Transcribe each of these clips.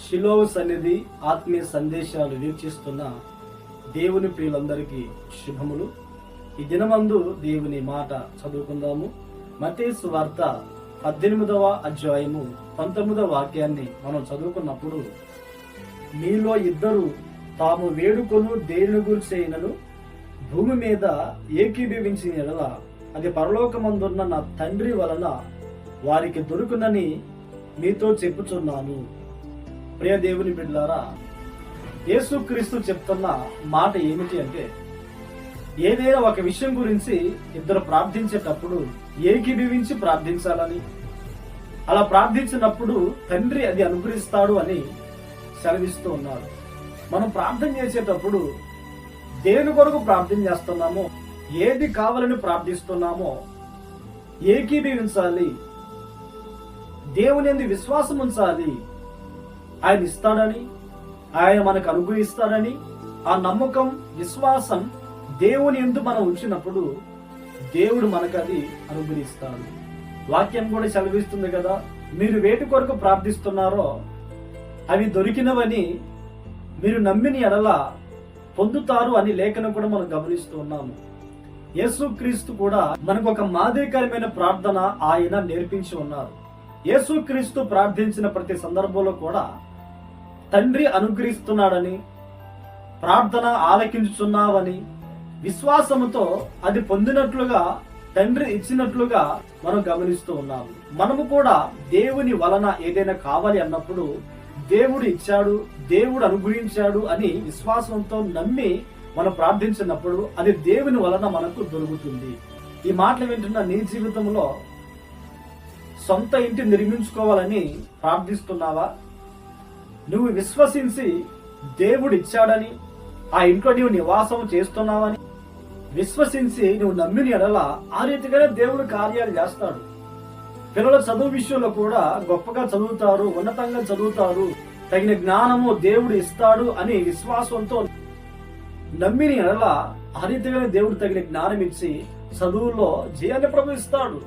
షిలోహు సన్నిధి ఆత్మీయ సందేశాలు వీక్షిస్తున్న దేవుని ప్రియులందరికీ శుభములు. ఈ దినమందు దేవుని మాట చదువుకుందాము. మత్తయి సువార్త 18వ అధ్యాయము 19వ వాక్యాన్ని మనం చదువుకున్నప్పుడు, మీలో ఇద్దరు తాము వేడుకొను దేనిని గురిచైనను భూమి మీద ఏకీభవించిన యెడల అది పరలోకమందున్న నా తండ్రి వలన వారికి దొరుకునని మీతో చెప్పుచున్నాను. ప్రియ దేవుని బిడ్డలారా, యేసుక్రీస్తు చెప్తున్న మాట ఏమిటి అంటే, ఏదైనా ఒక విషయం గురించి ఇద్దరు ప్రార్థించేటప్పుడు ఏకీభవించి ప్రార్థించాలని, అలా ప్రార్థించినప్పుడు తండ్రి అది అనుగ్రహిస్తాడు అని సెలవిస్తూ ఉన్నాడు. మనం ప్రార్థన చేసేటప్పుడు దేని కొరకు ప్రార్థన చేస్తున్నామో, ఏది కావాలని ప్రార్థిస్తున్నామో ఏకీభవించాలి, దేవుని యందు విశ్వాసం ఉంచాలి. ఆయన ఇస్తాడని, ఆయన మనకు అనుగ్రహిస్తాడని ఆ నమ్మకం, విశ్వాసం దేవుని యందు మనం ఉంచినప్పుడు దేవుడు మనకు అది అనుగ్రహిస్తాడు. వాక్యం కూడా సెలవిస్తుంది కదా, మీరు వేటి కొరకు ప్రార్థిస్తున్నారో అవి దొరికినవని మీరు నమ్మిన ఎడల పొందుతారు అని లేఖనం కూడా మనం గమనిస్తూ ఉన్నాము. యేసుక్రీస్తు కూడా మనకు ఒక మాదిరికరమైన ప్రార్థన ఆయన నేర్పించి ఉన్నారు. యేసుక్రీస్తు ప్రార్థించిన ప్రతి సందర్భంలో కూడా తండ్రి అనుగ్రహిస్తున్నాడని, ప్రార్థన ఆలకించుచున్నావని, విశ్వాసముతో అది పొందినట్లుగా తండ్రి ఇచ్చినట్లుగా మనం గమనిస్తూ ఉన్నాము. మనము కూడా దేవుని వలన ఏదైనా కావాలి అన్నప్పుడు దేవుడు ఇచ్చాడు, దేవుడు అనుగ్రహించాడు అని విశ్వాసంతో నమ్మి మనం ప్రార్థించినప్పుడు అది దేవుని వలన మనకు దొరుకుతుంది. ఈ మాటలు వింటున్న నీ జీవితంలో సొంత ఇంటి నిర్మించుకోవాలని ప్రార్థిస్తున్నావా? నువ్వు విశ్వసించి దేవుడు ఇచ్చాడని, ఆ ఇంట్లో నీవు నివాసం చేస్తున్నావని విశ్వసించి నువ్వు నమ్మిన ఎడల ఆ రీతిగానే దేవుడు కార్యాలు చేస్తాడు. పిల్లల చదువు విషయంలో కూడా గొప్పగా చదువుతారు, ఉన్నతంగా చదువుతారు, తగిన జ్ఞానము దేవుడు ఇస్తాడు అని విశ్వాసంతో నమ్మిన ఎడల ఆ రీతిగానే దేవుడు తగిన జ్ఞానం ఇచ్చి చదువులో జయాన్ని ప్రవహిస్తాడు.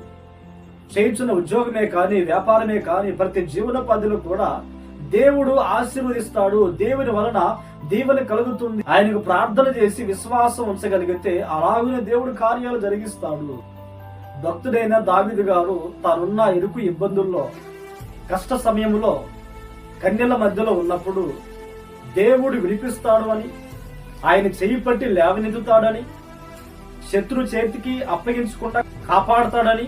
చేయించిన ఉద్యోగమే కానీ, వ్యాపారమే కానీ, ప్రతి జీవనోపాధిలో కూడా దేవుడు ఆశీర్వదిస్తాడు. దేవుని వలన దీవెన కలుగుతుంది. ఆయనకు ప్రార్థన చేసి విశ్వాసం ఉంచగలిగితే అలాగనే దేవుడు కార్యాలు జరిగిస్తాడు. భక్తుడైన దావీదు గారు తానున్న ఇరుకు ఇబ్బందుల్లో, కష్ట సమయంలో, కన్యల మధ్యలో ఉన్నప్పుడు దేవుడు విడిపిస్తాడు అని, ఆయన చెయ్యి పట్టి లేవనెత్తుతాడని, శత్రు చేతికి అప్పగించకుండా కాపాడతాడని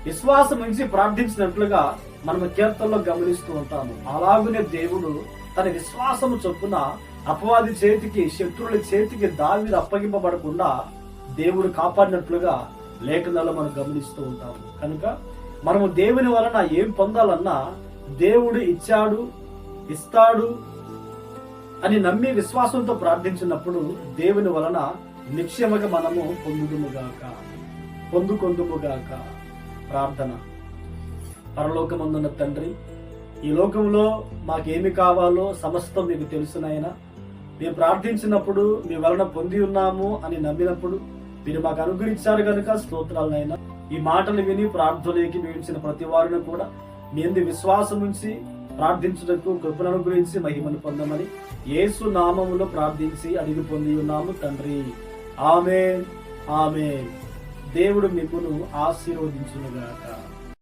విశ్వాసం ఉంచి ప్రార్థించినట్లుగా మనం కీర్తనలో గమనిస్తూ ఉంటాము. అలాగునే దేవుడు తన విశ్వాసము చొప్పున అపవాది చేతికి, శత్రువుల చేతికి దావీదు అప్పగింపబడకుండా దేవుడు కాపాడినట్లుగా లేఖనాల్లో మనం గమనిస్తూ ఉంటాము. కనుక మనము దేవుని వలన ఏం పొందాలన్నా దేవుడు ఇచ్చాడు, ఇస్తాడు అని నమ్మి విశ్వాసంతో ప్రార్థించినప్పుడు దేవుని వలన నిశ్చయముగా మనము పొందుకొందుముగాక. ప్రార్థన. పరలోకమందున్న తండ్రి, ఈ లోకంలో మాకేమి కావాలో సమస్తం మీకు తెలుసునైనా, మేము ప్రార్థించినప్పుడు మీ వలన పొంది ఉన్నాము అని నమ్మినప్పుడు మీరు మాకు అనుగ్రహించారు కనుక స్తోత్రాలనైనా. ఈ మాటలు విని ప్రార్థనలోకి వేయించిన ప్రతి వారిని కూడా మీ యందు విశ్వాసం ఉంచి ప్రార్థించుటకు కృపను అనుగ్రహించి మహిమను పొందమని యేసు నామములో ప్రార్థించి అడిగి పొంది ఉన్నాము తండ్రి. ఆమేన్, ఆమేన్. దేవుడు మిమ్మును ఆశీర్వదించునుగాక.